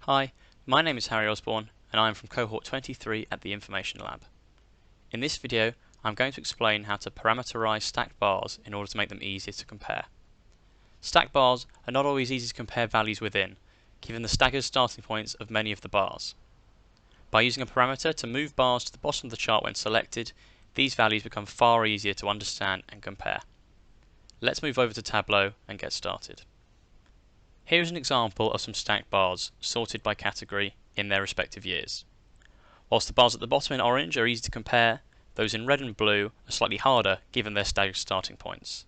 Hi, my name is Harry Osborne and I am from cohort 23 at the Information Lab. In this video I'm going to explain how to parameterize stacked bars in order to make them easier to compare. Stacked bars are not always easy to compare values within, given the staggered starting points of many of the bars. By using a parameter to move bars to the bottom of the chart when selected, these values become far easier to understand and compare. Let's move over to Tableau and get started. Here is an example of some stacked bars sorted by category in their respective years. Whilst the bars at the bottom in orange are easy to compare, those in red and blue are slightly harder given their staggered starting points.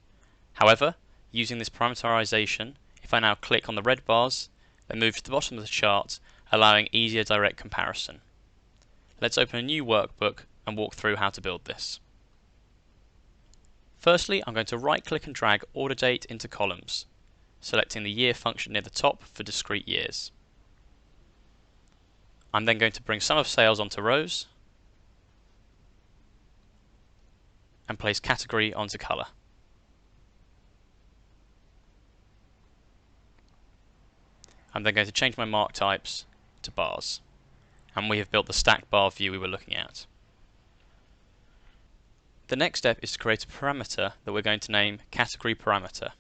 However, using this parameterization, if I now click on the red bars, they move to the bottom of the chart, allowing easier direct comparison. Let's open a new workbook and walk through how to build this. Firstly, I'm going to right-click and drag order date into columns, selecting the year function near the top for discrete years. I'm then going to bring sum of sales onto rows and place category onto colour. I'm then going to change my mark types to bars, and we have built the stacked bar view we were looking at. The next step is to create a parameter that we're going to name category parameter.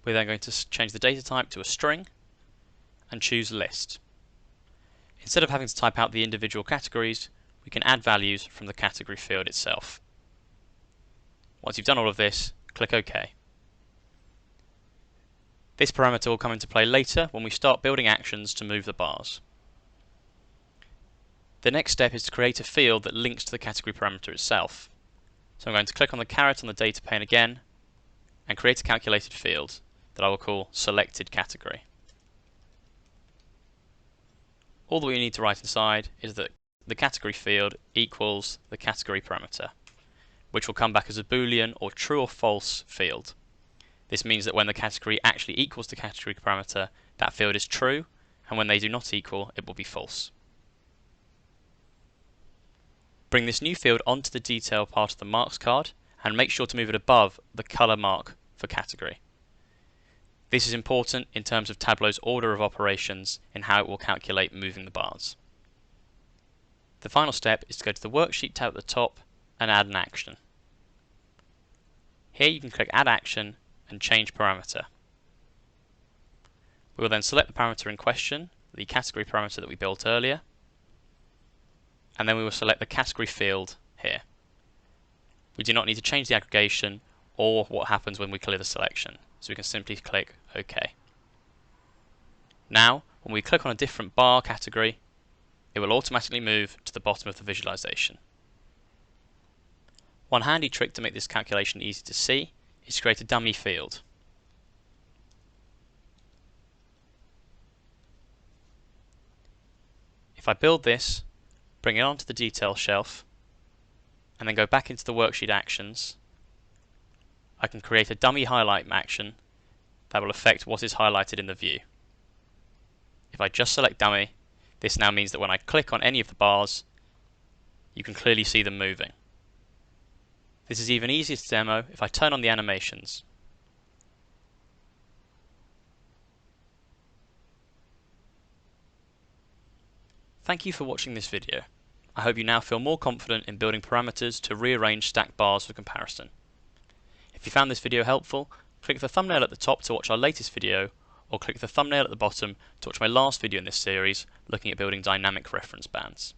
We're then going to change the data type to a string and choose list. Instead of having to type out the individual categories, we can add values from the category field itself. Once you've done all of this, click OK. This parameter will come into play later when we start building actions to move the bars. The next step is to create a field that links to the category parameter itself. So I'm going to click on the caret on the data pane again and create a calculated field that I will call selected category. All that we need to write inside is that the category field equals the category parameter, which will come back as a boolean or true or false field. This means that when the category actually equals the category parameter, that field is true, and when they do not equal, it will be false. Bring this new field onto the detail part of the marks card and make sure to move it above the colour mark for category. This is important in terms of Tableau's order of operations in how it will calculate moving the bars. The final step is to go to the Worksheet tab at the top and add an action. Here you can click Add Action and change parameter. We will then select the parameter in question, the category parameter that we built earlier, and then we will select the category field here. We do not need to change the aggregation or what happens when we clear the selection, so we can simply click OK. Now, when we click on a different bar category, it will automatically move to the bottom of the visualization. One handy trick to make this calculation easy to see is to create a dummy field. If I build this, bring it onto the detail shelf, and then go back into the worksheet actions, I can create a dummy highlight action that will affect what is highlighted in the view. If I just select dummy, this now means that when I click on any of the bars, you can clearly see them moving. This is even easier to demo if I turn on the animations. Thank you for watching this video. I hope you now feel more confident in building parameters to rearrange stacked bars for comparison. If you found this video helpful, click the thumbnail at the top to watch our latest video, or click the thumbnail at the bottom to watch my last video in this series looking at building dynamic reference bands.